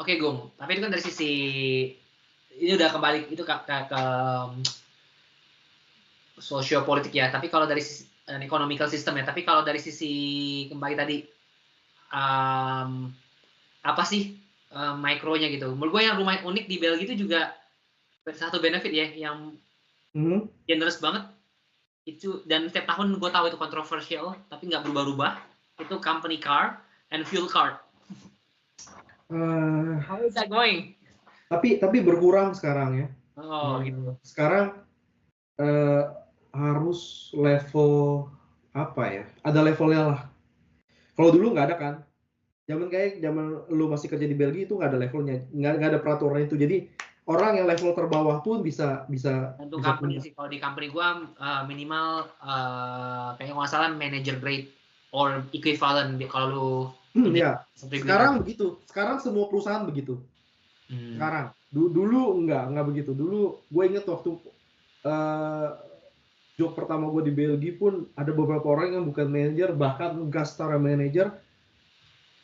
Oke, Gung. Tapi itu kan dari sisi ini udah kembali itu ke sosiopolitik ya. Tapi kalau dari sisi economical system ya. Tapi kalau dari sisi kembali tadi apa sih mikronya gitu. Menurut gue yang lumayan unik di Belgia itu juga satu benefit ya yang generous banget itu, dan setiap tahun gue tahu itu kontroversial tapi nggak berubah-ubah, itu company car and fuel card. How is that going? Tapi berkurang sekarang ya. Oh gitu. Sekarang harus level apa ya? Ada levelnya lah. Kalau dulu nggak ada kan. Zaman lu masih kerja di Belgia itu nggak ada levelnya, nggak ada peraturan itu. Jadi orang yang level terbawah pun bisa untuk company sih. Kalau di company gua minimal kayak nggak salah manager grade or equivalent kalau lu ya. Sekarang begitu. Sekarang semua perusahaan begitu. Sekarang. Dulu nggak begitu. Dulu gue inget waktu job pertama gue di Belgia pun ada beberapa orang yang bukan manager, bahkan nggak setara manager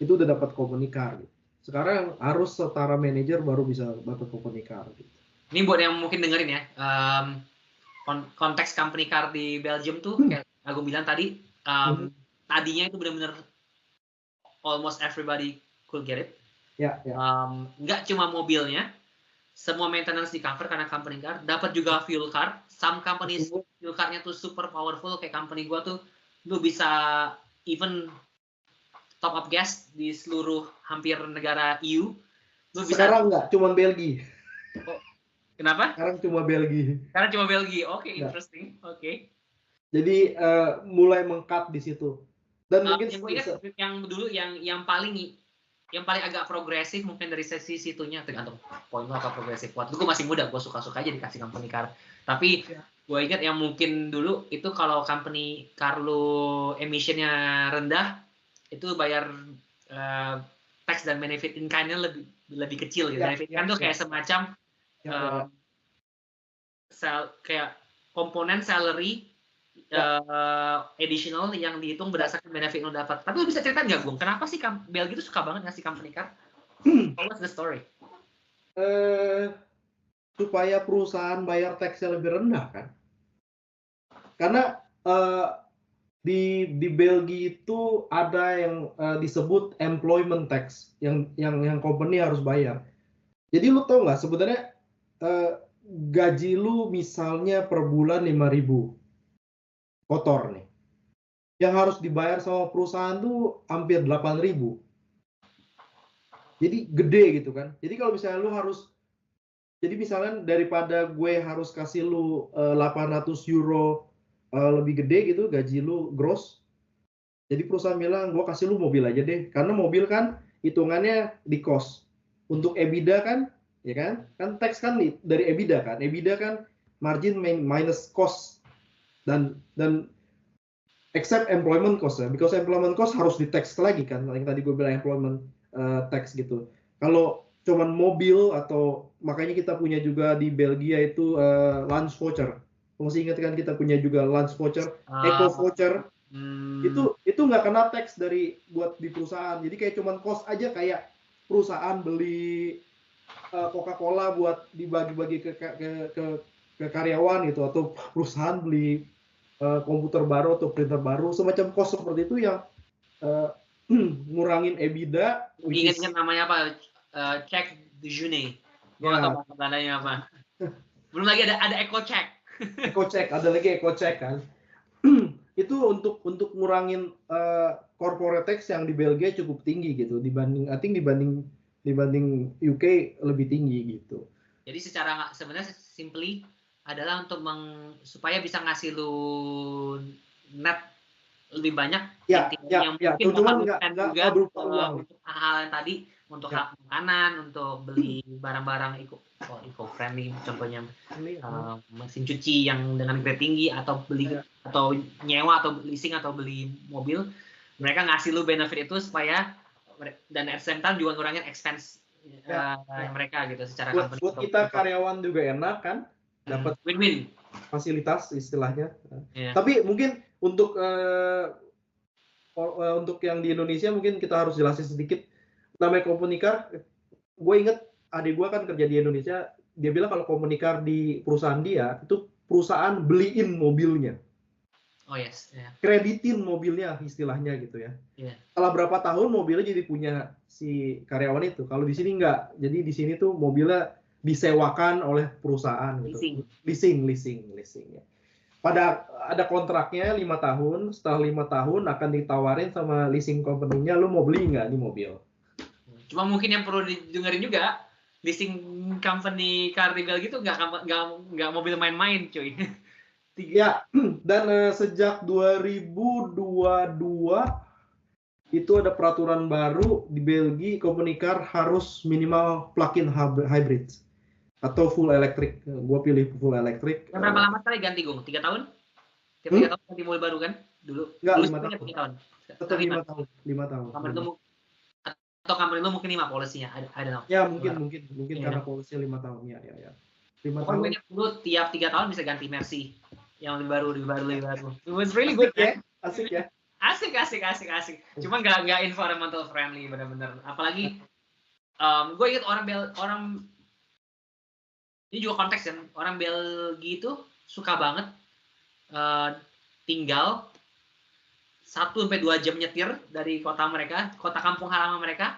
itu udah dapat company car gitu. Sekarang harus setara manajer baru bisa dapat company car gitu. Ini buat yang mungkin dengerin ya, konteks company car di Belgium tuh kayak aku bilang tadi, tadinya itu benar-benar almost everybody could get it. Ya. Nggak cuma mobilnya, semua maintenance di cover karena company car, dapat juga fuel card. Some companies fuel cardnya tuh super powerful, kayak company gua tuh lu bisa even top up gas di seluruh hampir negara EU. Lu sekarang nggak, cuma Belgia. Oh, kenapa? Sekarang cuma Belgia. Karena cuma Belgia. Oke, interesting. Oke. Jadi mulai mengkat di situ. Dan mungkin yang dulu yang paling agak progresif mungkin dari sesi situnya, tergantung poin lo apa progresif. Waktu gue masih muda, gue suka-suka aja dikasih company car. Tapi gue ingat yang mungkin dulu itu kalau company car lo emissionnya rendah, itu bayar tax dan benefit in kind-nya lebih kecil gitu. Benefit in kind itu kayak semacam kayak komponen salary additional yang dihitung berdasarkan benefit yang lo dapat. Tapi lo bisa cerita nggak, Gung? Kenapa sih Belgia itu suka banget ngasih company car? What's the story? Supaya perusahaan bayar tax-nya lebih rendah kan? Karena di Belgia itu ada yang disebut employment tax yang company harus bayar. Jadi lu tau nggak sebenarnya gaji lu misalnya per bulan 5.000 kotor nih, yang harus dibayar sama perusahaan tuh hampir 8.000. Jadi gede gitu kan. Jadi kalau misalnya lu harus, jadi misalnya daripada gue harus kasih lu 800 euro lebih gede gitu gaji lu gross, jadi perusahaan bilang gue kasih lu mobil aja deh, karena mobil kan hitungannya di cost. Untuk EBITDA kan, ya kan tax kan dari EBITDA kan margin minus cost dan except employment cost ya, because employment cost harus di tax lagi kan, yang tadi gue bilang employment tax gitu. Kalau cuman mobil, atau makanya kita punya juga di Belgia itu lunch voucher. Masih ingat kan kita punya juga lunch voucher, eco voucher. Itu nggak kena tax dari buat di perusahaan. Jadi kayak cuman cost aja, kayak perusahaan beli Coca-Cola buat dibagi-bagi ke karyawan gitu, atau perusahaan beli komputer baru atau printer baru, semacam cost seperti itu yang ngurangin EBITDA. Ingat namanya apa? Check de June. Gue nggak tahu bahasa Belandanya apa. Belum lagi ada eco check. Ada lagi eco check kan. Itu untuk ngurangin corporate tax yang di Belgia cukup tinggi gitu, dibanding UK lebih tinggi gitu. Jadi sebenarnya simply adalah untuk supaya bisa ngasih lu net lebih banyak yang mungkin nggak berupa uang untuk hal-hal yang tadi, untuk hal makanan, untuk beli barang-barang eco-friendly, contohnya mesin cuci yang dengan grade tinggi, atau beli atau nyewa atau leasing atau beli mobil. Mereka ngasih lu benefit itu supaya, dan at the same time juga ngurangin expense mereka gitu secara company. Buat kita karyawan juga enak kan, dapat win-win fasilitas istilahnya. Tapi mungkin untuk yang di Indonesia mungkin kita harus jelasin sedikit. Namanya company car gue inget adik gue kan kerja di Indonesia, dia bilang kalau komunikar di perusahaan dia, itu perusahaan beliin mobilnya. Oh yes, yeah. Kreditin mobilnya istilahnya gitu ya. Yeah. Setelah berapa tahun mobilnya jadi punya si karyawan itu. Kalau di sini enggak. Jadi di sini tuh mobilnya disewakan oleh perusahaan gitu. Leasing ya. Pada ada kontraknya 5 tahun, setelah 5 tahun akan ditawarin sama leasing company-nya, lu mau beli nggak nih mobil? Cuma mungkin yang perlu didengarin juga, leasing company Carnival gitu nggak mobil main-main, cuy. Ya, dan sejak 2022 itu ada peraturan baru di Belgia, komunikar harus minimal plug-in hybrid atau full electric. Gue pilih full electric. Berapa lama sekali ganti, Gung? 3 tahun? Tiap 3 tahun ganti mobil baru kan? Dulu. Enggak, dulu 5 tahun. 3 tahun. Tetap 5 tahun. 5 tahun. Atau company lu mungkin 5 polisinya, I don't know. Ya, mungkin karena polisi 5 tahun. Ya. 5 tahun. Dulu tiap 3 tahun bisa ganti Mercy. Yang lebih baru. It was really good, ya. Asik ya. Asik. Cuma nggak environmental friendly benar-benar. Apalagi gue ingat orang ini juga konteks kan, orang Belgia itu suka banget tinggal 1-2 jam nyetir dari kota kampung halaman mereka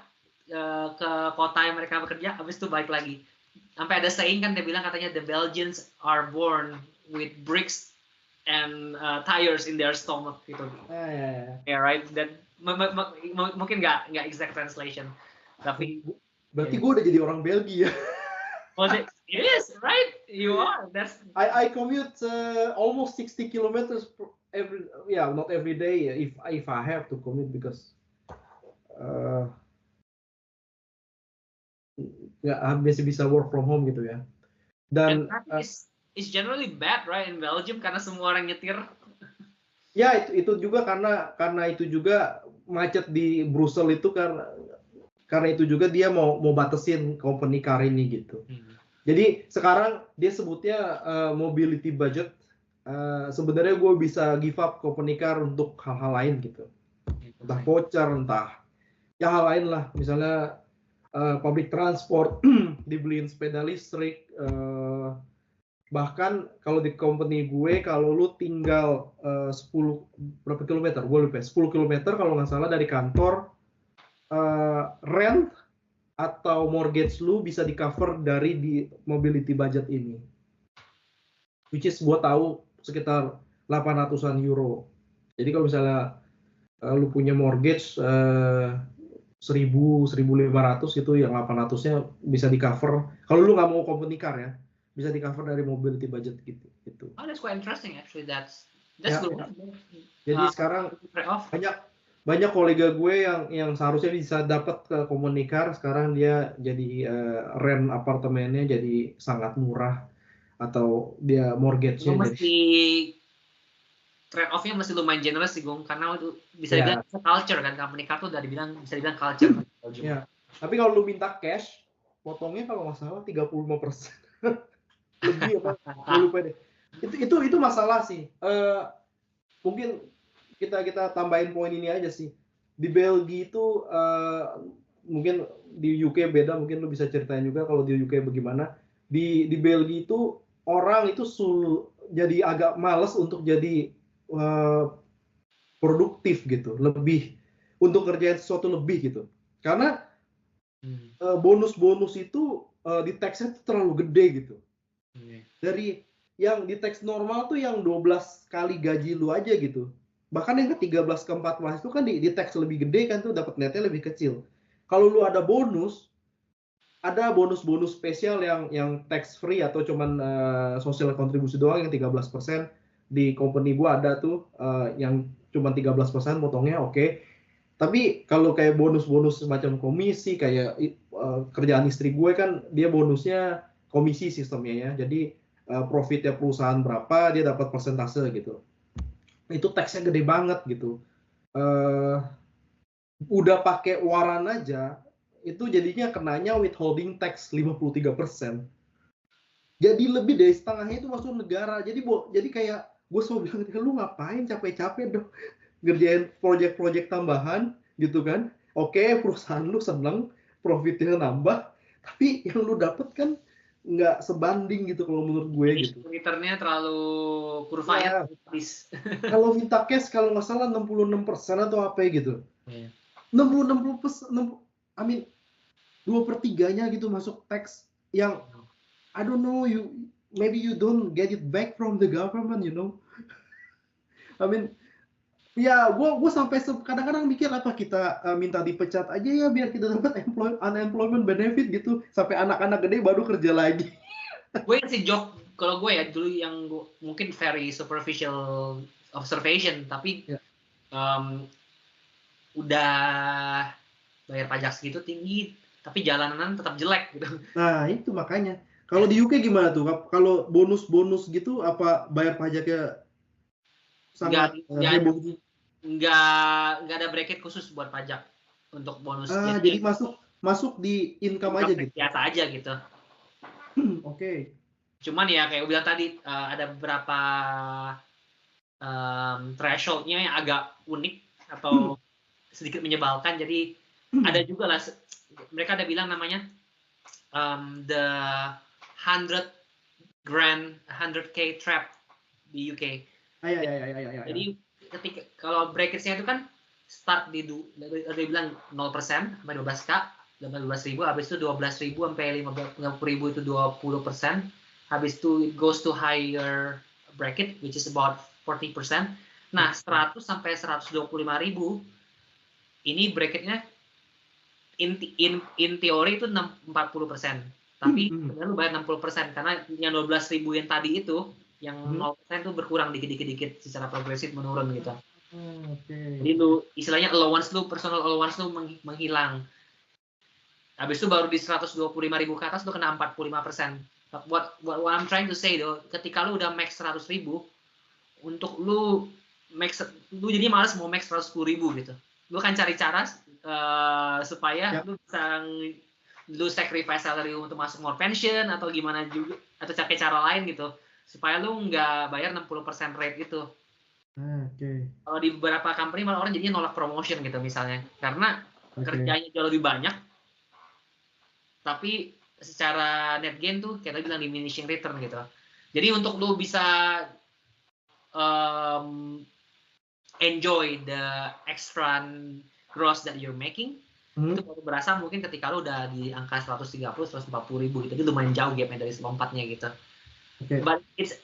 ke kota yang mereka bekerja, habis itu balik lagi. Sampai ada saying kan, dia bilang katanya the Belgians are born with bricks and tires in their stomach gitu. Yeah, right. Dan mungkin nggak exact translation, tapi berarti gue udah jadi orang Belgia. Oh, yes, right. You are. I commute almost 60 kilometers not every day if I have to commute because masih bisa work from home gitu ya. Dan it's generally bad, right, in Belgium karena semua orang nyetir. Ya, itu juga karena itu juga macet di Brussels itu karena itu juga dia mau batasin company car ini gitu. Jadi sekarang dia sebutnya mobility budget. Sebenarnya gue bisa give up company car untuk hal-hal lain gitu. Entah voucher, entah ya hal lain lah. Misalnya public transport, dibeliin sepeda listrik. Bahkan kalau di company gue, kalau lu tinggal 10 berapa kilometer, gue lupa, 10 kilometer kalau nggak salah dari kantor, rent atau mortgage lu bisa di cover dari di mobility budget ini, which is gue tahu sekitar 800-an euro. Jadi kalau misalnya lu punya mortgage 1.500 itu yang 800-nya bisa di cover. Kalau lu nggak mau company car ya, bisa di cover dari mobility budget gitu. Oh, that's quite interesting actually. That's good. Jadi sekarang banyak kolega gue yang seharusnya bisa dapat ke komunikar, sekarang dia jadi rent apartemennya jadi sangat murah atau dia mortgage-nya mesti trade off-nya masih lumayan generous sih, Gung, karena itu bisa dibilang culture kan, company car tuh dari bisa dibilang culture. Ya. Tapi kalau lu minta cash, potongnya kalau nggak salah 35%. Lebih apa? Gue lupa deh. Itu masalah sih. Mungkin kita tambahin poin ini aja sih. Di Belgia itu mungkin di UK beda, mungkin lu bisa ceritain juga kalau di UK bagaimana. Di Belgia itu orang itu jadi agak males untuk jadi produktif gitu, lebih untuk kerjain sesuatu lebih gitu. Karena bonus-bonus itu di tax-nya tuh terlalu gede gitu. Dari yang di tax normal tuh yang 12 kali gaji lu aja gitu. Bahkan yang ke-13 ke-14 itu kan di tax lebih gede kan, tuh dapat netnya lebih kecil. Kalau lu ada bonus spesial yang tax free atau cuman social kontribusi doang yang 13%. Di company gua ada tuh yang cuma 13% potongnya, oke. Tapi kalau kayak bonus-bonus semacam komisi kayak kerjaan istri gue kan dia bonusnya komisi sistemnya ya. Jadi profitnya perusahaan berapa dia dapat persentase gitu. Itu taxnya gede banget gitu. Udah pakai waran aja itu jadinya kenanya withholding tax 53%. Jadi lebih dari setengahnya itu masuk negara. Jadi kayak gue selalu bilang, lu ngapain capek-capek dong ngerjain proyek-proyek tambahan gitu kan. Oke, perusahaan lu seneng, profitnya nambah, tapi yang lu dapet kan nggak sebanding gitu kalau menurut gue gitu. Returnnya terlalu kurvanya habis. Kalau minta cash kalau nggak salah 66% atau apa gitu. 60-60%, I mean 2/3-nya gitu masuk tax yang I don't know, maybe you don't get it back from the government, you know. I mean, ya gue sampai kadang-kadang mikir apa kita minta dipecat aja ya biar kita dapat unemployment benefit gitu sampai anak-anak gede baru kerja lagi. Gue sih joke kalau gue ya dulu yang mungkin very superficial observation tapi udah bayar pajak segitu tinggi tapi jalanan tetap jelek gitu. Nah itu makanya kalau di UK gimana tuh? Kalau bonus gitu apa bayar pajaknya sangat heboh? Nggak ada bracket khusus buat pajak untuk bonus. Jadi masuk di income aja gitu. Biasa aja gitu. Oke. Cuman ya kayak bilang tadi ada beberapa thresholdnya yang agak unik atau sedikit menyebalkan. Jadi ada juga lah mereka ada bilang namanya the 100K trap di UK. Jadi ketika kalau bracketsnya itu kan start di dia bilang 0% sampai 12K, 12.000, habis itu 12.000 sampai 50.000 itu 20%, habis itu it goes to higher bracket which is about 40%. Nah, 100 sampai 125.000 ini bracketnya in teori itu 40%. Tapi sebenarnya lu bayar 60% karena yang 12.000 yang tadi itu yang 0% itu berkurang dikit-dikit secara progresif menurun gitu. Jadi lu istilahnya personal allowance lu menghilang. Habis itu baru di 125.000 ke atas lu kena 45%. What I'm trying to say though, ketika lu udah max 100.000 untuk lu jadi malas mau max 110.000 gitu. Lu kan cari cara supaya lu bisa lu sacrifice salary untuk masuk more pension atau gimana juga atau cari cara lain gitu supaya lu nggak bayar 60% rate itu. Kalau di beberapa company malah orang jadinya nolak promotion gitu misalnya karena kerjanya jauh lebih banyak tapi secara net gain tuh kita bilang diminishing return gitu. Jadi untuk lu bisa enjoy the extra gross that you're making itu baru berasa mungkin ketika lu udah di angka 130-140 ribu gitu. Jadi lumayan jauh gapnya dari lompatnya gitu. But it's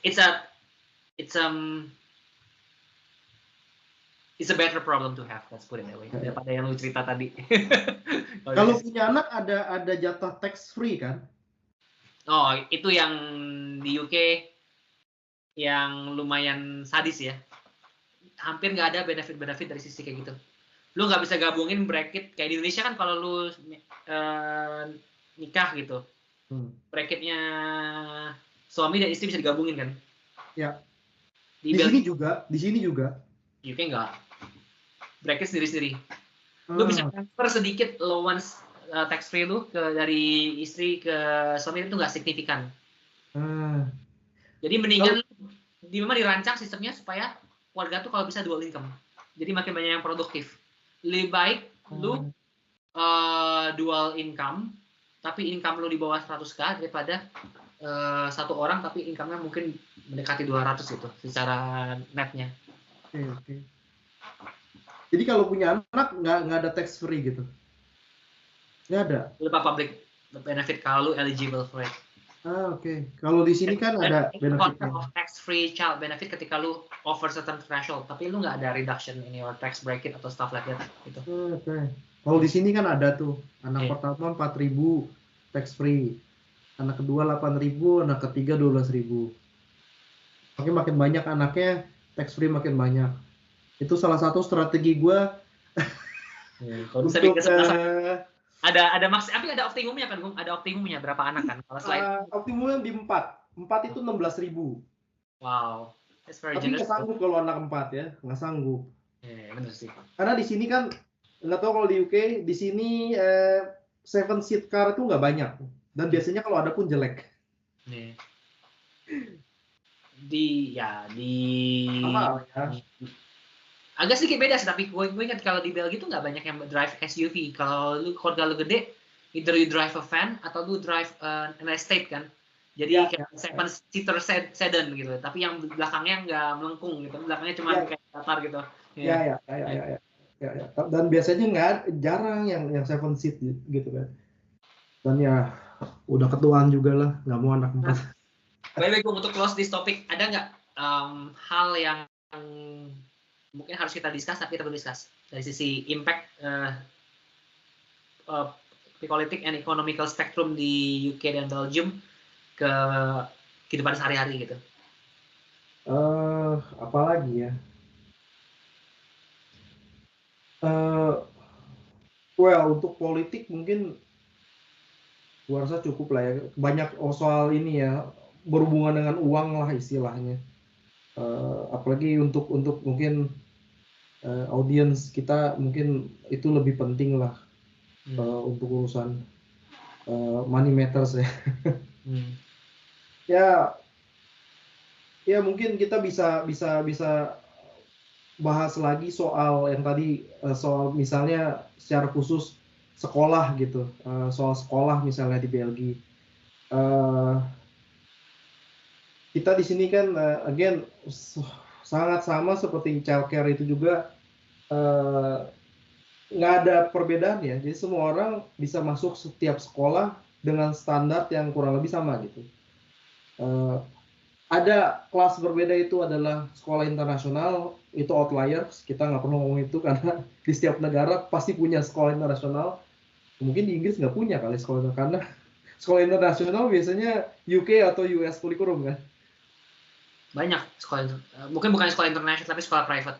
a better problem to have, let's put it that way, daripada yang lu cerita tadi. Kalau punya anak ada jatah tax free kan? Oh, itu yang di UK yang lumayan sadis ya. Hampir nggak ada benefit dari sisi kayak gitu. Lu nggak bisa gabungin bracket kayak di Indonesia kan kalau lu nikah gitu. Bracketnya suami dan istri bisa digabungin kan? Ya. Di sini juga. UK nggak. Bracket sendiri-sendiri. Lu bisa transfer sedikit allowance tax free lu dari istri ke suami itu nggak signifikan. Jadi mendingan memang dirancang sistemnya supaya keluarga tuh kalau bisa dual income. Jadi makin banyak yang produktif. Lebih baik lu dual income tapi income lu di bawah 100K daripada satu orang tapi income-nya mungkin mendekati 200 gitu secara netnya. Oke. Jadi kalau punya anak nggak ada tax free gitu? Nggak ada? Lupa public benefit kalau lu eligible for it. Oke. Kalau di sini kan ada benefitnya. Tax free child benefit ketika lu over certain threshold, tapi lu nggak ada reduction in your tax bracket atau stuff like that gitu. Oke. Kalau di sini kan ada tuh anak pertama 4.000 tax free, anak kedua 8.000, anak ketiga 12.000. Makin banyak anaknya tax free makin banyak. Itu salah satu strategi gue. Kalau bisa bikin ada optimumnya kan, Gung? Ada optimumnya berapa anak kan? Kalau selain optimumnya di 4 itu 16.000. Wow, that's very tapi generous. nggak sanggup kalau anak 4 ya, nggak sanggup. Benar sih. Karena di sini kan nggak tahu kalau di UK, di sini 7 seat car itu nggak banyak dan biasanya kalau ada pun jelek. Agak sedikit beda sih, tapi gue ingat kalau di Belgia itu nggak banyak yang drive SUV. Kalau lu keluarga lu gede, either you drive a van atau lu drive an estate kan. Jadi kayak 7-seater sedan gitu, tapi yang belakangnya nggak melengkung gitu, belakangnya cuma kayak datar gitu. Ya. Dan biasanya jarang yang 7 seat gitu kan. Dan ya udah ketuaan juga lah, nggak mau anak 4. Baik, untuk close this topic, ada nggak hal yang mungkin harus kita discuss tapi kita belum discuss dari sisi impact politik and economical spectrum di UK dan Belgium ke kehidupan sehari-hari gitu? Apalagi ya? Well, untuk politik mungkin gua rasa cukup lah ya. Banyak soal ini ya, berhubungan dengan uang lah istilahnya. Apalagi untuk mungkin audiens kita mungkin itu lebih penting lah untuk urusan money matters ya. Ya mungkin kita bisa bahas lagi soal yang tadi, soal misalnya secara khusus sekolah gitu, soal sekolah misalnya di Belgia. Kita di sini kan again sangat sama seperti childcare itu juga, nggak ada perbedaan ya. Jadi semua orang bisa masuk setiap sekolah dengan standar yang kurang lebih sama gitu. Ada kelas berbeda, itu adalah sekolah internasional, itu outliers, kita nggak perlu ngomong itu karena di setiap negara pasti punya sekolah internasional. Mungkin di Inggris nggak punya kali sekolah, karena sekolah internasional biasanya UK atau US kurikulum kan. Banyak sekolah, mungkin bukan sekolah internasional tapi sekolah private.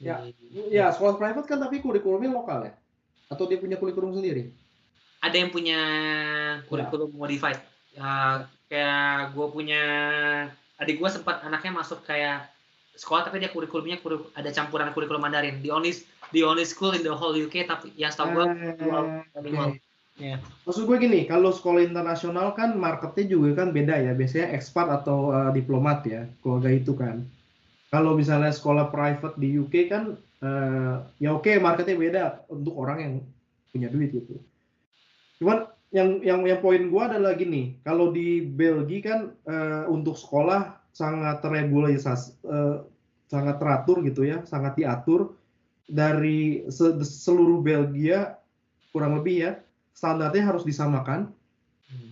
Ya sekolah private kan tapi kurikulumnya lokal ya, atau dia punya kurikulum sendiri? Ada yang punya kurikulum modified. Kayak gue punya adik gue sempat anaknya masuk kayak sekolah tapi dia kurikulumnya ada campuran kurikulum Mandarin. The only school in the whole UK tapi yang setahu gue bilingual. Maksud gue gini, kalau sekolah internasional kan marketnya juga kan beda ya, biasanya expat atau diplomat ya, keluarga itu kan. Kalau misalnya sekolah private di UK kan ya oke, marketnya beda untuk orang yang punya duit gitu. Cuman yang poin gue adalah gini, kalau di Belgia kan untuk sekolah sangat terregularisasi, sangat teratur gitu ya, sangat diatur dari seluruh Belgia kurang lebih ya, standarnya harus disamakan.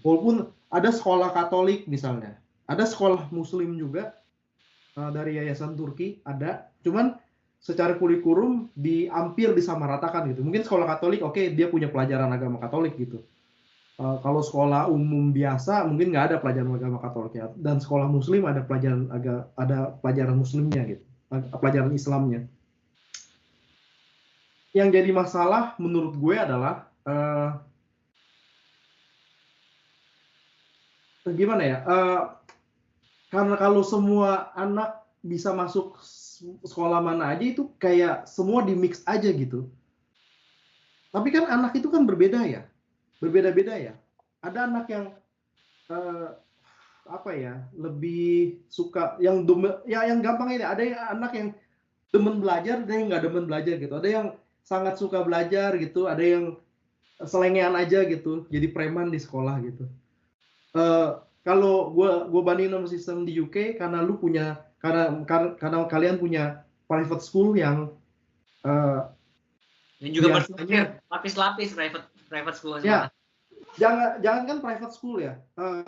Walaupun ada sekolah Katolik misalnya, ada sekolah Muslim juga dari Yayasan Turki ada, cuman secara kurikulum hampir disamaratakan gitu. Mungkin sekolah Katolik oke, dia punya pelajaran agama Katolik gitu. Kalau sekolah umum biasa mungkin nggak ada pelajaran agama Katolik ya, dan sekolah Muslim ada pelajaran Muslimnya gitu, pelajaran Islamnya. Yang jadi masalah menurut gue adalah gimana ya? Karena kalau semua anak bisa masuk sekolah mana aja itu kayak semua di mix aja gitu. Tapi kan anak itu kan berbeda ya. Berbeda-beda ya. Ada anak yang lebih suka yang gampang ini. Ada yang anak yang demen belajar, ada yang nggak demen belajar gitu. Ada yang sangat suka belajar gitu. Ada yang selengean aja gitu. Jadi preman di sekolah gitu. Kalau gue bandingin sama sistem di UK, karena kalian punya private school yang juga berpikir lapis-lapis private school. Ya, jangan kan private school ya.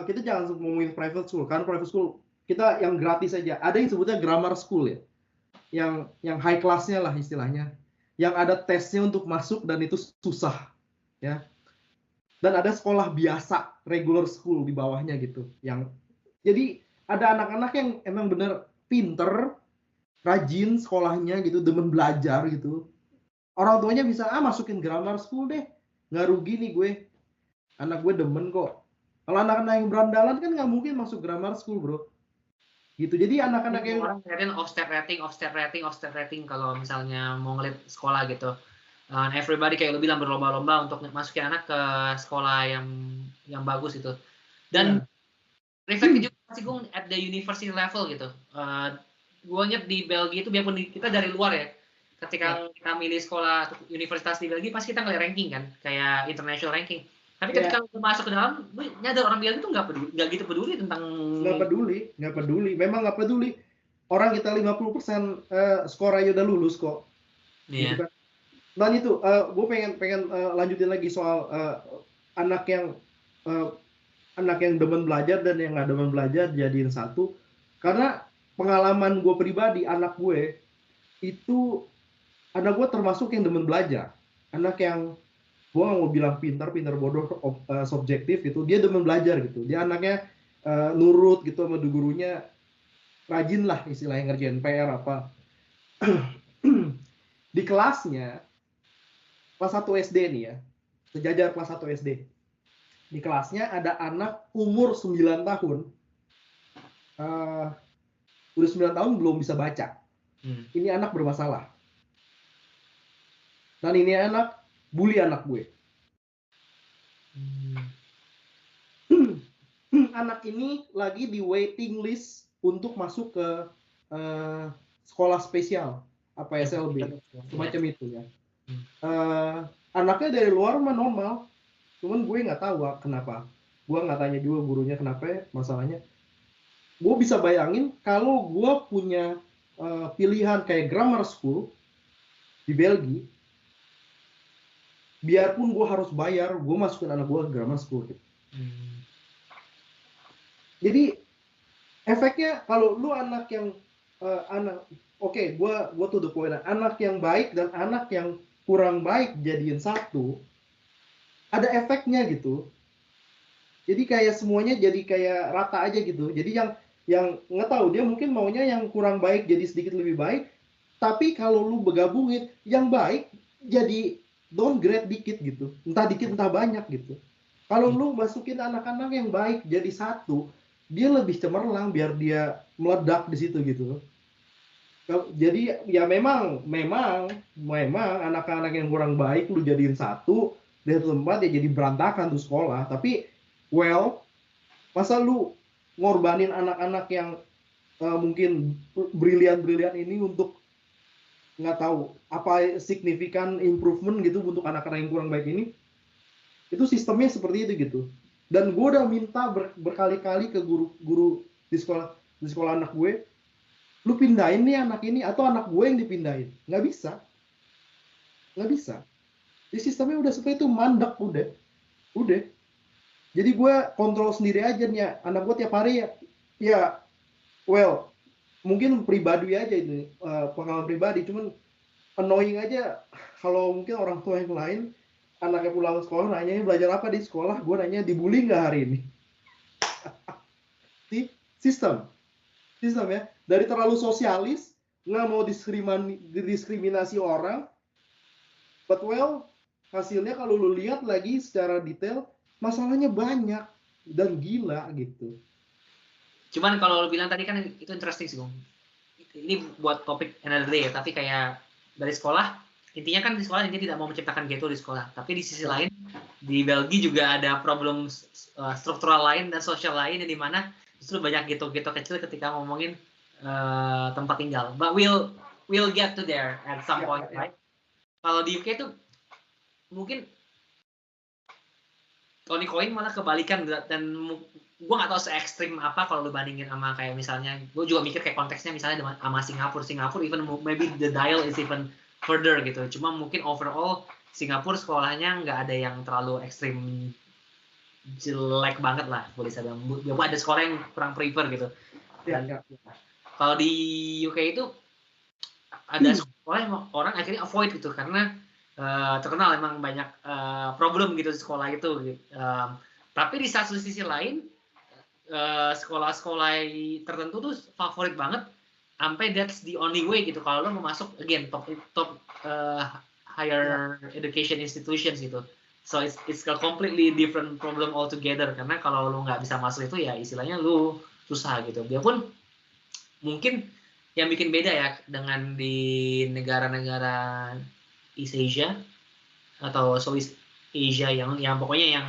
Kita jangan ngomongin private school, karena private school kita yang gratis aja. Ada yang sebutnya grammar school ya, yang high class-nya lah istilahnya, yang ada tesnya untuk masuk dan itu susah ya. Dan ada sekolah biasa, regular school di bawahnya gitu. Jadi ada anak-anak yang emang bener pinter, rajin sekolahnya gitu, demen belajar gitu. Orang tuanya bisa masukin grammar school deh, nggak rugi nih gue. Anak gue demen kok. Kalau anak-anak yang berandalan kan nggak mungkin masuk grammar school bro. Gitu. Jadi anak-anak yang orang ngeliatin offset rating kalau misalnya mau ngeliat sekolah gitu. Everybody kayak lu bilang berlomba-lomba untuk masukin anak ke sekolah yang bagus itu. Dan reflect juga masih gue at the university level gitu. Gue lihat di Belgia itu biarpun kita dari luar ya, ketika kita milih sekolah universitas di Belgia pasti kita ngeliat ranking kan, kayak international ranking. Tapi ketika lu masuk ke dalam, lu nyadar orang bilang itu nggak gitu peduli tentang. Nggak peduli. Memang nggak peduli. Orang kita 50% skor aja udah lulus kok. Iya. Gitu kan. Dan itu, gue pengen lanjutin lagi soal anak yang demen belajar dan yang nggak demen belajar jadiin satu. Karena pengalaman gue pribadi, anak gue termasuk yang demen belajar. Anak yang gue nggak mau bilang pintar bodoh, subjektif gitu. Dia demen belajar gitu. Dia anaknya nurut gitu sama gurunya, rajin lah istilahnya ngerjain PR apa. Di kelasnya kelas 1 SD nih ya, sejajar kelas 1 SD. Di kelasnya ada anak umur 9 tahun. Udah 9 tahun belum bisa baca. Ini anak bermasalah. Dan ini anak bully anak gue. Anak ini lagi di waiting list untuk masuk ke sekolah spesial apa SLB, semacam itu ya. Anaknya dari luar mah normal, cuman gue nggak tahu kenapa. Gue nggak tanya juga gurunya kenapa ya, masalahnya. Gue bisa bayangin kalau gue punya pilihan kayak grammar school di Belgia, biarpun gue harus bayar, gue masukin anak gue ke grammar school gitu. Jadi efeknya kalau lu anak yang gue to the point, anak yang baik dan anak yang kurang baik jadiin satu, ada efeknya gitu. Jadi kayak semuanya jadi kayak rata aja gitu. Jadi yang nggak tahu, dia mungkin maunya yang kurang baik jadi sedikit lebih baik, tapi kalau lu bergabungin yang baik jadi downgrade dikit gitu, entah dikit entah banyak gitu. Kalau lu masukin anak-anak yang baik jadi satu, dia lebih cemerlang biar dia meledak di situ gitu. Jadi ya memang anak-anak yang kurang baik lu jadiin satu di satu tempat ya jadi berantakan tuh sekolah. Tapi masa lu ngorbanin anak-anak yang mungkin brilian ini untuk nggak tahu apa signifikan improvement gitu untuk anak-anak yang kurang baik ini. Itu sistemnya seperti itu gitu. Dan gue udah minta berkali-kali ke guru di sekolah anak gue, lu pindahin nih anak ini atau anak gue yang dipindahin. Nggak bisa. Di sistemnya udah seperti itu, mandek udah. Jadi gue kontrol sendiri aja nih, anak gue tiap hari ya mungkin pribadi aja itu, pengalaman pribadi, cuman annoying aja kalau mungkin orang tua yang lain anaknya pulang ke sekolah nanya belajar apa di sekolah, gue nanya dibully nggak hari ini. Sistem ya, dari terlalu sosialis, nggak mau diskriminasi orang, but hasilnya kalau lu lihat lagi secara detail, masalahnya banyak dan gila gitu. Cuman kalau lu bilang tadi kan itu interesting sih, Bung. Ini buat topik another day ya, tapi kayak dari sekolah, intinya kan di sekolah intinya tidak mau menciptakan ghetto di sekolah, tapi di sisi lain di Belgia juga ada problem struktural lain dan sosial lain yang dimana justru banyak ghetto kecil ketika ngomongin tempat tinggal. But we'll get to there at some point, right? Kalau di UK itu mungkin Tony Coyne malah kebalikan, dan gue nggak tahu se-ekstrim apa kalau lu bandingin sama kayak misalnya, gue juga mikir kayak konteksnya misalnya sama Singapura even maybe the dial is even further gitu. Cuma mungkin overall Singapura sekolahnya nggak ada yang terlalu ekstrim jelek banget lah, boleh saya bilang. Ada sekolah yang kurang prefer gitu. Kalau di UK itu ada sekolah yang orang akhirnya avoid gitu karena terkenal emang banyak problem gitu di sekolah itu. Tapi di satu sisi lain sekolah-sekolah tertentu tuh favorit banget, sampai that's the only way gitu kalau lo mau masuk again top higher education institutions gitu. So it's a completely different problem altogether, karena kalau lo nggak bisa masuk itu ya istilahnya lo susah gitu. Biarpun mungkin yang bikin beda ya dengan di negara-negara East Asia atau Southeast Asia yang pokoknya yang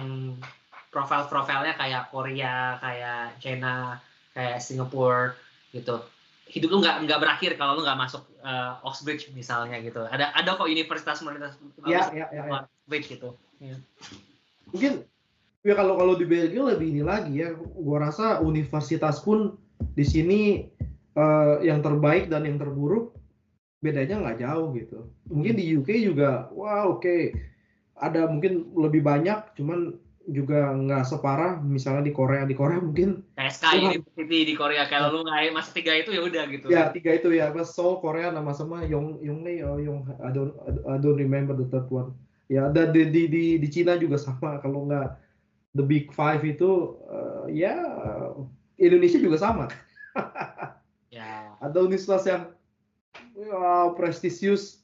profilnya kayak Korea, kayak China, kayak Singapura gitu. Hidup lu nggak berakhir kalau lu nggak masuk Oxbridge misalnya gitu. Ada kok universitas Oxbridge gitu. Mungkin Ya kalau di Belgia lebih ini lagi ya, gua rasa universitas pun di sini yang terbaik dan yang terburuk bedanya nggak jauh gitu. Mungkin di UK juga, wah oke, ada mungkin lebih banyak, cuman juga nggak separah misalnya di Korea. Di Korea mungkin kayak Sky University di Korea, kalau lu nggak masuk 3 itu ya udah gitu. Ya 3 itu ya, pas Seoul Korea nama sama Yonglei I don't remember the third one. Ya, dan di Cina juga sama, kalau nggak the big five itu ya Indonesia juga sama. Ya. Ada universitas yang prestisius,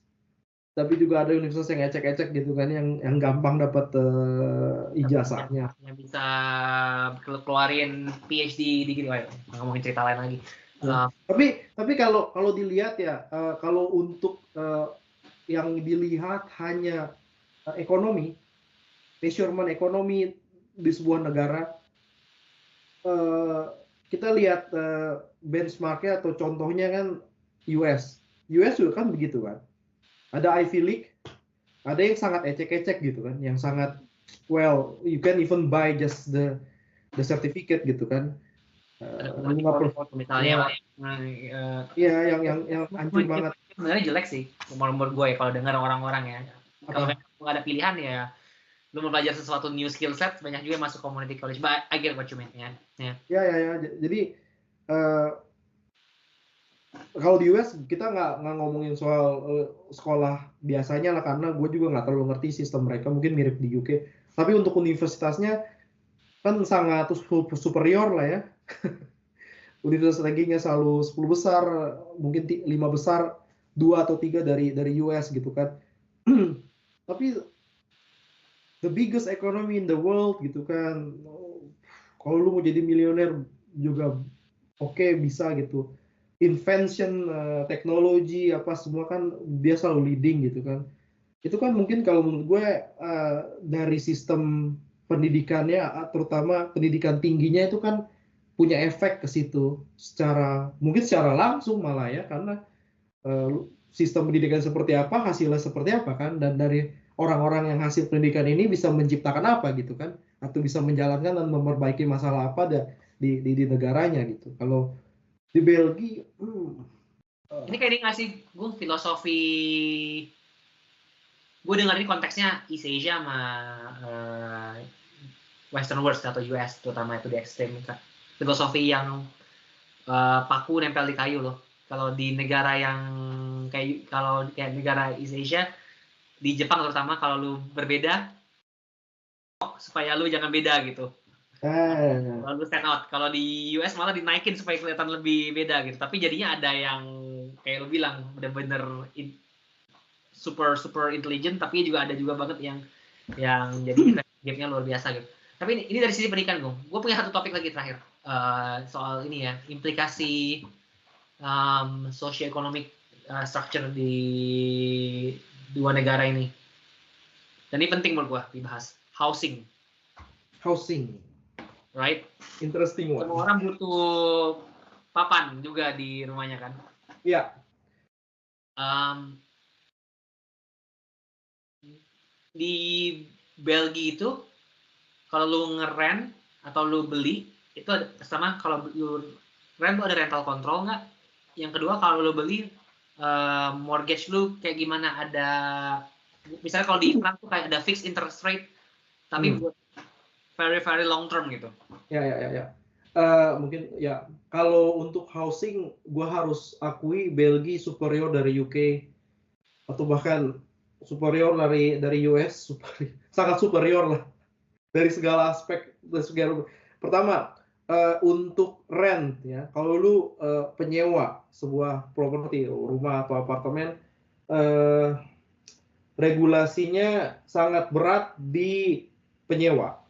tapi juga ada universitas yang ecek-ecek gitu kan, yang gampang dapat ijazahnya. Yang bisa keluarin PhD di gini, ngomongin cerita lain lagi. Tapi kalau dilihat ya, kalau untuk yang dilihat hanya ekonomi, measurement ekonomi di sebuah negara, kita lihat benchmarknya atau contohnya kan US juga kan begitu kan, ada Ivy League, ada yang sangat ecek-ecek gitu kan, yang sangat you can even buy just the certificate gitu kan. 5% misalnya. Iya, yang hancur banget. Sebenarnya jelek sih menurut gue ya, kalau dengar orang-orang ya. Kalau nggak ada pilihan ya, lu mau belajar sesuatu new skill set, banyak juga masuk community college. But I get what you mean ya. Ya. Jadi kalau di US kita nggak ngomongin soal sekolah biasanya lah, karena gue juga nggak terlalu ngerti sistem mereka, mungkin mirip di UK. Tapi untuk universitasnya kan sangat superior lah ya. Universitas rankingnya selalu 10 besar, mungkin 5 besar, 2 atau 3 dari US gitu kan. Tapi the biggest economy in the world gitu kan. Kalau lu mau jadi milioner juga oke, bisa gitu. Invention, teknologi apa semua kan dia selalu leading gitu kan. Itu kan mungkin kalau menurut gue dari sistem pendidikannya, terutama pendidikan tingginya itu kan punya efek ke situ mungkin secara langsung malah ya, karena sistem pendidikan seperti apa, hasilnya seperti apa kan, dan dari orang-orang yang hasil pendidikan ini bisa menciptakan apa gitu kan, atau bisa menjalankan dan memperbaiki masalah apa di negaranya gitu. Kalau di Belgia ini kayak dia ngasih gue filosofi, gue dengar ini konteksnya East Asia sama Western world atau US, terutama itu di ekstrem, filosofi yang paku nempel di kayu loh. Kalau di negara yang kayak negara East Asia, di Jepang terutama, kalau lu berbeda supaya lu jangan beda gitu. Kalau lu stand out. Kalau di US malah dinaikin supaya kelihatan lebih beda gitu. Tapi jadinya ada yang kayak lu bilang bener-bener super intelligent, tapi juga ada juga banget yang jadi gapnya luar biasa gitu. Tapi ini dari sisi pendidikan, gue punya satu topik lagi terakhir soal ini ya, implikasi socio-economic structure di dua negara ini. Dan ini penting menurut gue dibahas. Housing, right? Interesting one. Semua orang butuh papan juga di rumahnya kan? Iya. Di Belgia itu kalau lu ngerent atau lu beli itu sama, kalau lu rent tuh ada rental control nggak? Yang kedua, kalau lu beli mortgage lu kayak gimana, ada misalnya kalau di Islam tuh kayak ada fixed interest rate tapi buat very long term gitu. Ya. Mungkin ya, kalau untuk housing gua harus akui Belgia superior dari UK, atau bahkan superior dari US, sangat superior lah dari segala aspek. Pertama, untuk rent ya, kalau lu penyewa sebuah properti, rumah atau apartemen, regulasinya sangat berat di penyewa.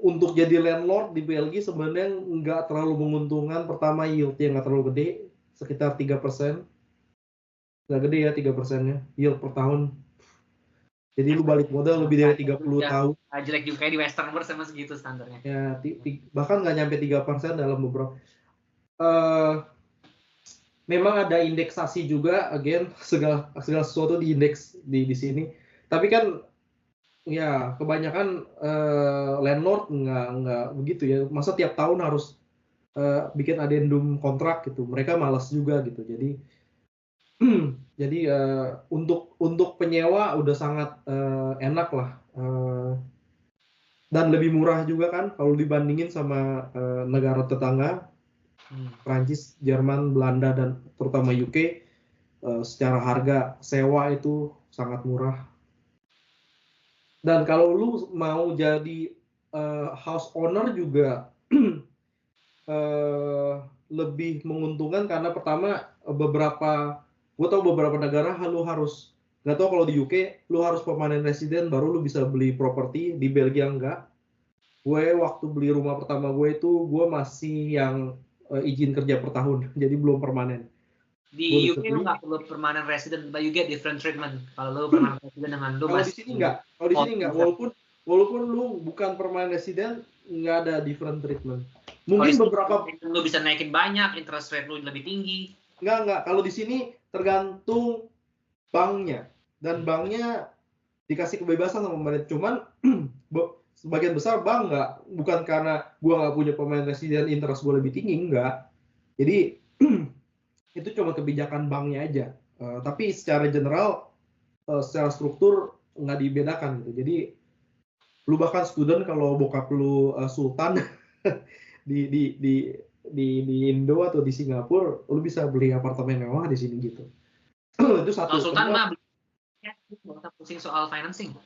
Untuk jadi landlord di Belgia sebenarnya nggak terlalu menguntungkan. Pertama, yieldnya nggak terlalu gede, sekitar 3%. Nggak gede ya 3%-nya yield per tahun. Jadi lu balik modal lebih dari 30 tahun. Jelek juga di Western world sama segitu standarnya. Ya, bahkan nggak nyampe 3% dalam beberapa. Memang ada indeksasi juga, again, segala sesuatu di indeks di sini. Tapi kan Ya, kebanyakan landlord nggak begitu ya. Masa tiap tahun harus bikin addendum kontrak gitu. Mereka malas juga gitu. Jadi untuk penyewa udah sangat enak lah. Dan lebih murah juga kan kalau dibandingin sama negara tetangga, Prancis, Jerman, Belanda, dan terutama UK. Secara harga sewa itu sangat murah. Dan kalau lu mau jadi house owner juga lebih menguntungkan karena pertama gue tahu beberapa negara lu harus, nggak tahu kalau di UK lu harus permanent resident baru lu bisa beli properti. Di Belgia enggak. Gue waktu beli rumah pertama gue itu gue masih yang izin kerja per tahun jadi belum permanen. Di UK lu nggak perlu permanent resident, but you get different treatment. Kalau lu permanent resident dengan lu Kalau di sini enggak. Kalau di sini enggak. Walaupun lu bukan permanent resident, nggak ada different treatment. Mungkin beberapa lu bisa naikin banyak, interest rate lu lebih tinggi. Enggak. Kalau di sini tergantung banknya, dan banknya dikasih kebebasan sama pemerintah. Cuman sebagian besar bank bukan karena gua nggak punya permanent resident interest gua lebih tinggi, enggak. Jadi itu cuma kebijakan banknya aja. Tapi secara general, secara struktur nggak dibedakan gitu. Jadi lu bahkan student kalau bokap lu sultan di Indo atau di Singapura, lu bisa beli apartemen mewah di sini gitu. Itu satu. Kalau sultan mah ya, kita pusing soal financing.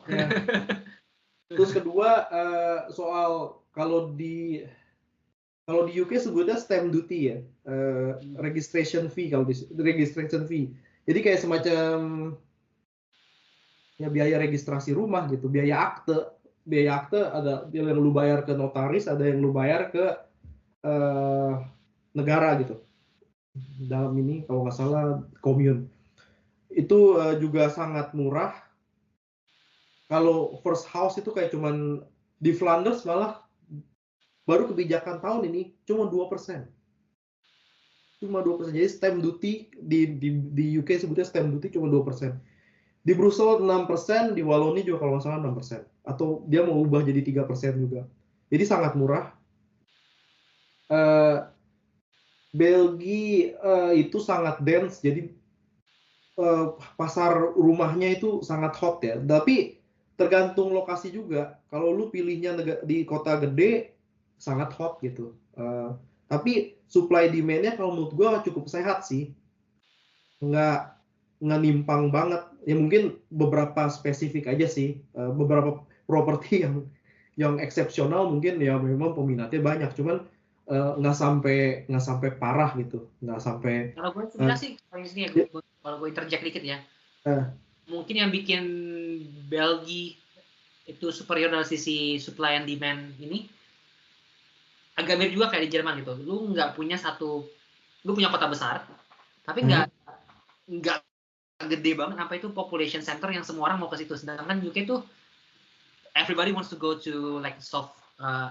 Ya. Terus kedua soal kalau di UK sebutnya stamp duty ya, registration fee. Kalau registration fee, jadi kayak semacam ya biaya registrasi rumah gitu, biaya akte ada yang lu bayar ke notaris, ada yang lu bayar ke negara gitu. Dalam ini kalau nggak salah commune itu juga sangat murah. Kalau first house itu kayak cuman di Flanders malah baru kebijakan tahun ini cuma 2%. Cuma 2%. Jadi stamp duty di UK sebutnya stamp duty cuma 2%. Di Brussels 6%, di Wallonia juga kalau nggak salah 6%. Atau dia mau ubah jadi 3% juga. Jadi sangat murah. Belgia itu sangat dense, jadi pasar rumahnya itu sangat hot ya. Tapi tergantung lokasi juga. Kalau lu pilihnya di kota gede, sangat hot gitu. Tapi supply demand-nya kalau menurut gue cukup sehat sih. Nggak nimpang banget. Ya mungkin beberapa spesifik aja sih. Beberapa properti yang eksepsional mungkin ya memang peminatnya banyak. Cuman nggak sampai parah gitu. Nggak sampai. Kalau gue sebenarnya sih, kalau gue interject dikit ya. Mungkin yang bikin Belgia itu superior dari sisi supply and demand ini agak mirip juga kayak di Jerman gitu. Lu punya kota besar, tapi nggak gede banget apa itu population center yang semua orang mau ke situ. Sedangkan UK tuh everybody wants to go to like south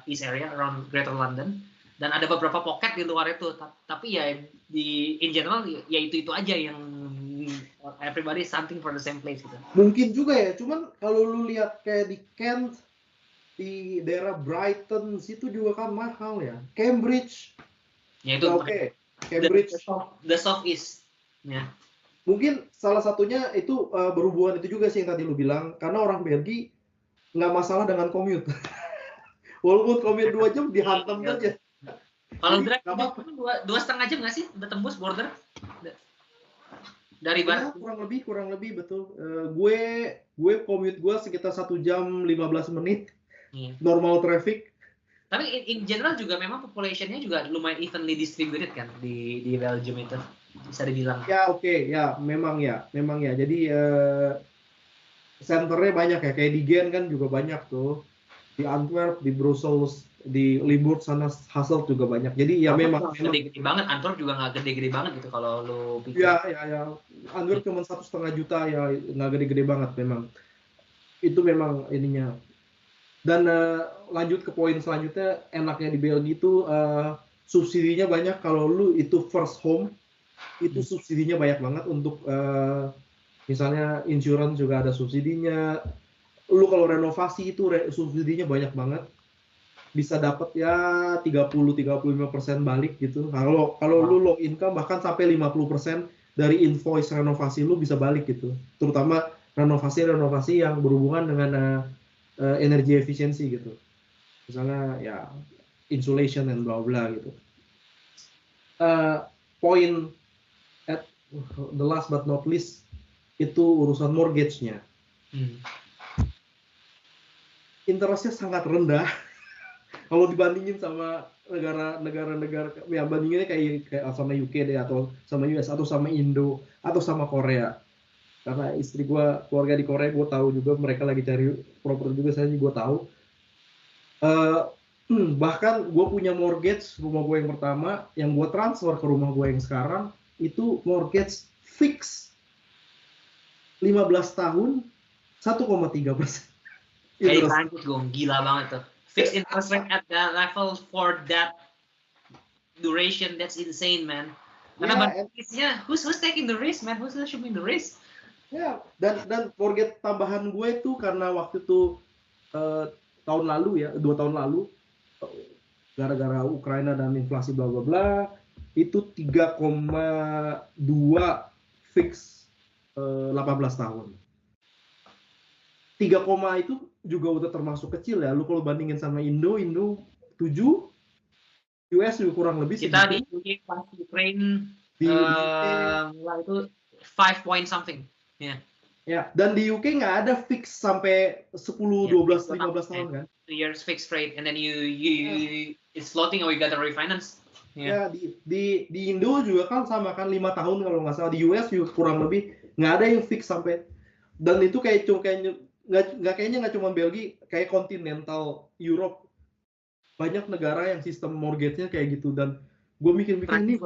east area around Greater London, dan ada beberapa pocket di luar itu. Tapi ya in general ya itu aja yang everybody something for the same place gitu. Mungkin juga ya, cuman kalau lu lihat kayak di Kent, di daerah Brighton situ juga kan mahal ya. Cambridge. Ya itu oke. Cambridge the south east. Ya. Mungkin salah satunya itu berhubungan itu juga sih yang tadi lu bilang, karena orang Belgia nggak masalah dengan commute. Walaupun commute 2 jam dihantam aja. Kalau drive 2,5 jam nggak sih udah tembus border? Dari ya, kurang lebih betul. Gue commute gue sekitar 1 jam 15 menit. Normal traffic. Tapi in general juga memang population-nya juga lumayan evenly distributed kan di Belgium itu, bisa dibilang. Ya oke. Ya memang ya. Jadi senternya banyak ya, kayak di Gent kan juga banyak tuh. Di Antwerp, di Brussels, di Limburg sana Hasselt juga banyak. Jadi ya memang gede-gede banget. Antwerp juga nggak gede-gede banget gitu kalau lo pikir. Ya. Antwerp cuma 1,5 juta ya, nggak gede-gede banget memang. Itu memang ininya. Dan lanjut ke poin selanjutnya, enaknya di Belgia itu subsidinya banyak. Kalau lu itu first home, itu subsidinya banyak banget untuk misalnya insurance juga ada subsidinya. lu kalau renovasi itu subsidinya banyak banget. Bisa dapat ya 30-35% balik gitu. Kalau lu low income bahkan sampai 50% dari invoice renovasi lu bisa balik gitu. Terutama renovasi yang berhubungan dengan energi efisiensi gitu. Misalnya ya insulation dan bla bla gitu. Point at the last but not least itu urusan mortgage-nya. Interestnya sangat rendah kalau dibandingin sama negara ya bandinginnya kayak sama UK deh, atau sama US, atau sama Indo, atau sama Korea. Karena istri gue keluarga di Korea, gue tahu juga mereka lagi cari properti juga, saya juga tahu. Bahkan gue punya mortgage rumah gue yang pertama, yang gue transfer ke rumah gue yang sekarang, itu mortgage fix 15 tahun 1,3%. Kayak Prancis gue, gila banget tuh. Fixed interest rate at that level for that duration, that's insane, man. Karena yeah, who's taking the risk, man? Who's assuming the risk? Ya, dan mortgage tambahan gue itu karena waktu itu tahun lalu ya, 2 tahun lalu, gara-gara Ukraina dan inflasi bla bla bla, itu 3,2 fix 18 tahun. 3, itu juga udah termasuk kecil ya. Lu kalau bandingin sama Indo 7, US juga kurang lebih kita segitu. Di UK pas Ukraine itu 5 point something. Yeah. Ya, dan di UK nggak ada fix sampai 10, 12, 15 tahun kan? 2 years fixed rate, and then you it's floating or you got to refinance. Ya, di Indo juga kan sama kan 5 tahun kalau nggak salah. Di US juga kurang lebih nggak ada yang fix sampai, dan itu kayaknya nggak cuma Belgia, kayak continental Europe banyak negara yang sistem mortgage-nya kayak gitu. Dan gue mikir ini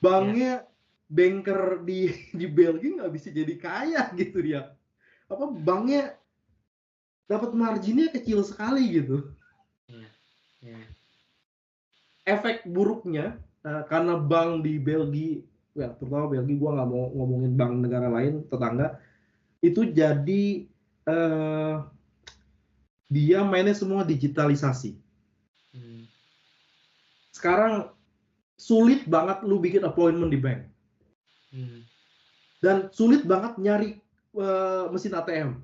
banknya banker di Belgia nggak bisa jadi kaya gitu dia. Apa banknya dapat marginnya kecil sekali gitu. Efek buruknya karena bank di Belgia, ya terutama Belgia, gue nggak mau ngomongin bank negara lain tetangga, itu jadi dia mainnya semua digitalisasi. Sekarang sulit banget lu bikin appointment di bank. Dan sulit banget nyari mesin ATM.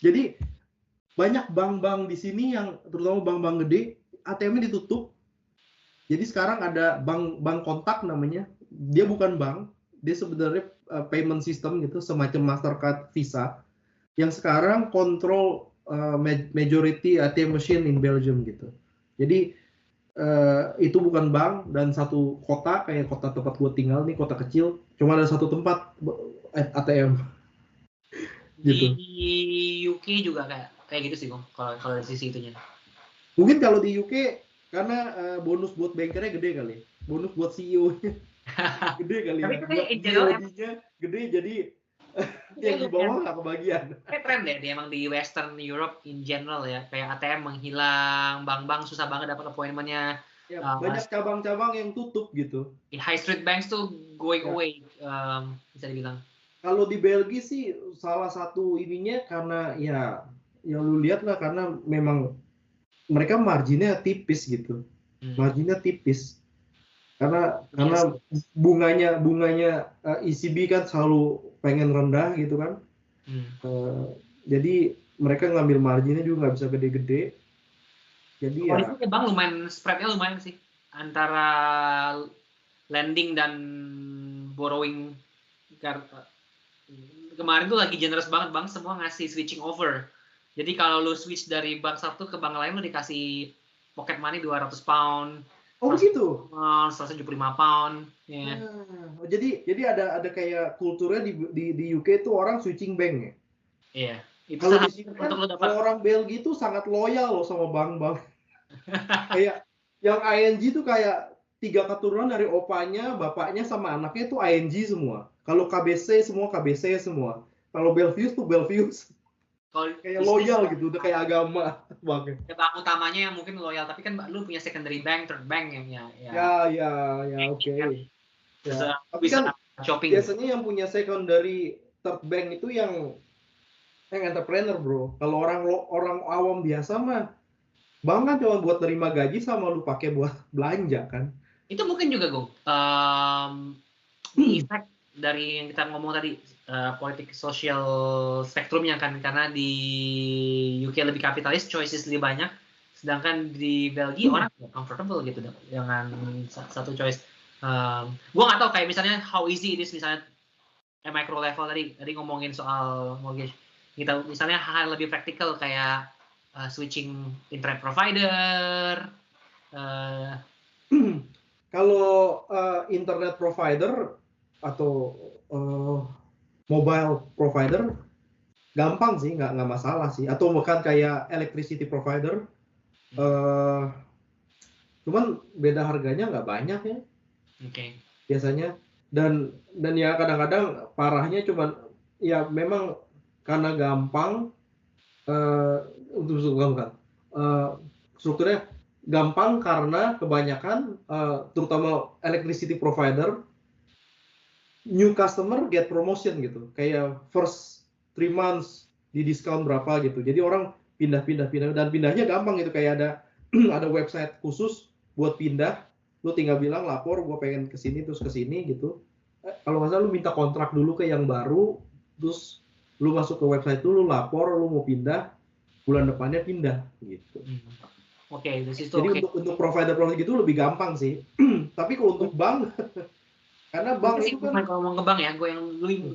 Jadi banyak bank-bank di sini yang terutama bank-bank gede, ATM-nya ditutup. Jadi sekarang ada bank kontak namanya. Dia bukan bank, dia sebenarnya payment system gitu, semacam Mastercard, Visa, yang sekarang kontrol majority ATM machine in Belgium gitu. Jadi itu bukan bank, dan satu kota, kayak kota tempat gue tinggal nih, kota kecil, cuma ada satu tempat ATM. Gitu. Di UK juga kayak gitu sih, kalau dari sisi itunya. Mungkin kalau di UK karena bonus buat bankernya gede kali, bonus buat CEO-nya gede kali. Tapi itu BOD-nya gede, jadi yang di bawah nggak kebagian. Kayak tren deh, dia emang di Western Europe in general ya, kayak ATM menghilang, bank-bank susah banget dapat appointment-nya. Ya, banyak cabang-cabang yang tutup gitu. High street banks tuh going away, bisa dibilang. Kalau di Belgia sih salah satu ininya karena ya yang lu lihat lah, karena memang mereka marginnya tipis gitu. Marginnya tipis. Karena bunganya ECB kan selalu pengen rendah gitu kan. Jadi mereka ngambil marginnya juga nggak bisa gede-gede. Jadi ya bang lumayan, spreadnya lumayan sih antara lending dan borrowing. Kemarin tuh lagi generous banget, bang, semua ngasih switching over. Jadi kalau lu switch dari bank satu ke bank lain, lu dikasih pocket money 200 pound. Oh gitu. 175 pound. Yeah. Jadi ada kayak kulturnya di UK tuh orang switching bank ya. Iya. Kalau di sini kan, kalau orang Belgia itu sangat loyal loh sama bank-bank. Kayak yang ING tuh kayak 3 keturunan dari opanya, bapaknya sama anaknya tuh ING semua. Kalau KBC semua KBC semua. Kalau Belfius tuh Belfius. Kayak loyal gitu, udah kayak agama banget. Bank utamanya yang mungkin loyal, tapi kan lu punya secondary bank, third bank yang ya oke. Ya. Tapi kan shopping. Biasanya yang punya secondary third bank itu yang entrepreneur bro. Kalau orang awam biasa mah, bank kan cuma buat terima gaji sama lu pakai buat belanja kan. Itu mungkin juga Gong, ini efek dari yang kita ngomong tadi, politik sosial spektrumnya kan, karena di UK lebih kapitalis, choices lebih banyak, sedangkan di Belgia orang comfortable gitu dengan satu choice. Gue nggak tahu kayak misalnya how easy it is misalnya micro level tadi ngomongin soal mortgage. Kita misalnya hal lebih praktikal kayak switching internet provider. Kalau internet provider atau mobile provider gampang sih, nggak masalah sih. Atau bahkan kayak electricity provider, cuman beda harganya nggak banyak ya. Biasanya. Dan ya kadang-kadang parahnya cuman ya memang karena gampang untuk strukturnya gampang karena kebanyakan terutama electricity provider new customer get promotion gitu, kayak first 3 months di diskon berapa gitu, jadi orang pindah dan pindahnya gampang gitu, kayak ada ada website khusus buat pindah, lu tinggal bilang lapor gue pengen kesini terus kesini gitu. Kalau nggak salah lu minta kontrak dulu ke yang baru, terus lu masuk ke website dulu, lapor lu mau pindah, bulan depannya pindah gitu. Jadi untuk provider gitu lebih gampang sih. Tapi kalau untuk bank, karena bank itu kan kalau ngomong ke bank ya, gue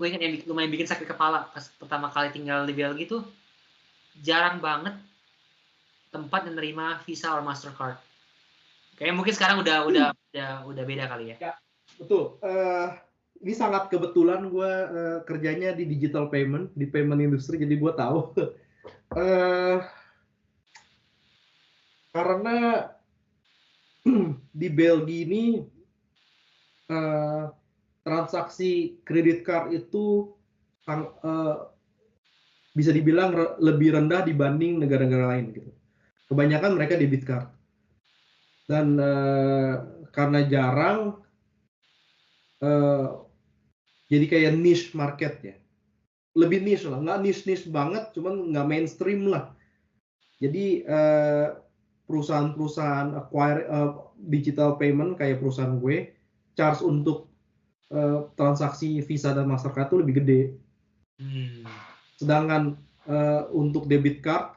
ingat yang lumayan bikin sakit kepala pas pertama kali tinggal di Belgia gitu, jarang banget tempat yang menerima Visa or Mastercard. Kayaknya mungkin sekarang udah beda kali ya. Ya, betul. Ini sangat kebetulan gue kerjanya di digital payment, di payment industry, jadi gue tahu. Karena di Belgia ini transaksi kredit card itu bisa dibilang lebih rendah dibanding negara-negara lain gitu. Kebanyakan mereka debit card. Dan karena jarang, jadi kayak niche market ya. Lebih niche lah, nggak niche banget, cuman nggak mainstream lah. Jadi perusahaan-perusahaan acquire digital payment kayak perusahaan gue, charge untuk transaksi Visa dan Mastercard itu lebih gede. Sedangkan untuk debit card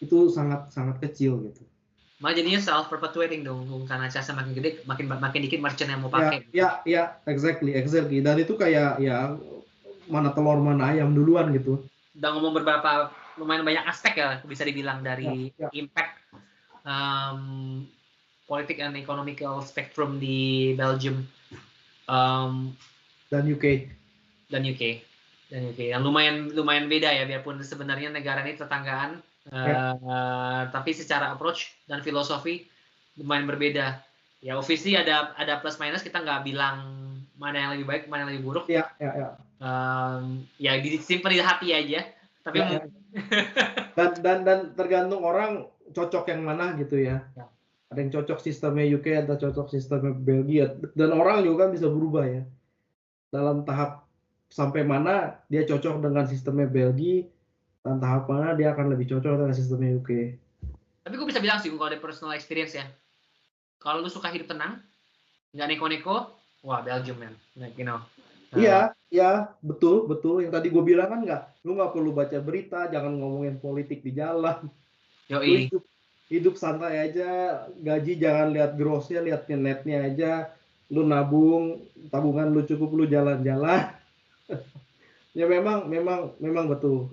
itu sangat kecil gitu. Malah jadinya self perpetuating dong, karena charge makin gede, makin dikit merchant yang mau pakai. Ya, exactly. Dan itu kayak ya mana telur mana ayam duluan gitu. Udah ngomong beberapa lumayan banyak aspek ya bisa dibilang dari impact politik and economical spectrum di Belgium dan UK yang lumayan beda ya, biarpun sebenarnya negara ini tetanggaan, tapi secara approach dan filosofi lumayan berbeda ya. Obviously ada plus minus, kita nggak bilang mana yang lebih baik mana yang lebih buruk ya disimpan di hati aja, tapi dan tergantung orang cocok yang mana gitu ya. Ada yang cocok sistemnya UK, ada cocok sistemnya Belgia, dan orang juga bisa berubah ya dalam tahap sampai mana dia cocok dengan sistemnya Belgia dan tahap mana dia akan lebih cocok dengan sistemnya UK. Tapi gue bisa bilang sih, kalau ada personal experience ya, kalau lu suka hidup tenang, nggak neko-neko, wah Belgium man, like, you know. Iya, betul. Yang tadi gue bilang kan lu nggak perlu baca berita, jangan ngomongin politik di jalan. Yoi. Hidup santai aja, gaji jangan lihat grossnya, lihat netnya aja. Lu nabung, tabungan lu cukup, lu jalan-jalan. Ya memang betul.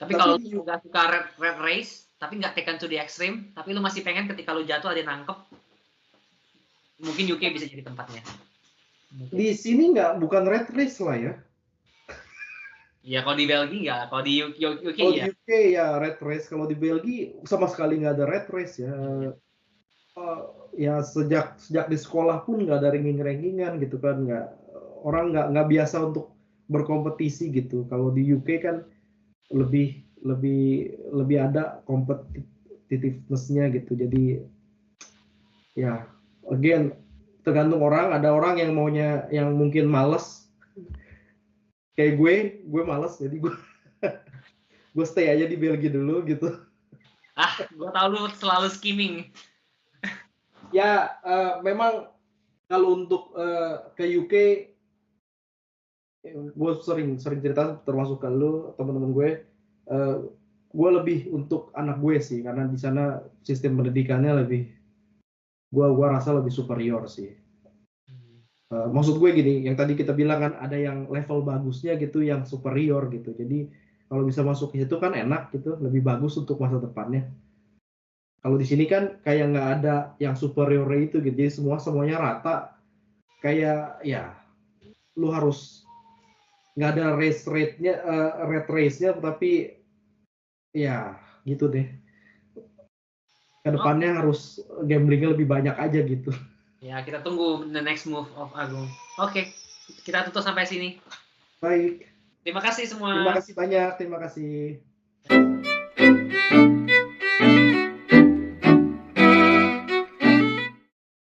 Tapi kalau lu nggak suka red race, tapi nggak taken to the extreme, tapi lu masih pengen ketika lu jatuh ada yang nangkep, mungkin UK bisa jadi tempatnya. Di sini bukan red race lah ya. Ya kalau di Belgia nggak, kalau di UK kalau di UK ya red race, kalau di Belgia sama sekali nggak ada red race ya. Ya sejak di sekolah pun nggak ada ranking-rankingan gitu kan, orang nggak biasa untuk berkompetisi gitu. Kalau di UK kan lebih ada competitiveness-nya gitu. Jadi ya again tergantung orang, ada orang yang maunya yang mungkin males kayak gue malas, jadi gue stay aja di Belgia dulu gitu. Gue tahu lu selalu skimming. Ya, memang kalau untuk ke UK, gue sering cerita termasuk ke lu, teman-teman gue lebih untuk anak gue sih, karena di sana sistem pendidikannya lebih, gue rasa lebih superior sih. Maksud gue gini, yang tadi kita bilang kan ada yang level bagusnya gitu, yang superior gitu. Jadi kalau bisa masuk ke situ kan enak gitu, lebih bagus untuk masa depannya. Kalau di sini kan kayak nggak ada yang superior itu gitu, jadi semuanya rata. Kayak ya, lu harus nggak ada red race-nya, tapi ya gitu deh. Kedepannya harus gamblingnya lebih banyak aja gitu. Ya, kita tunggu the next move of Agung. Oke, kita tutup sampai sini. Baik. Terima kasih semua. Terima kasih banyak. Terima kasih.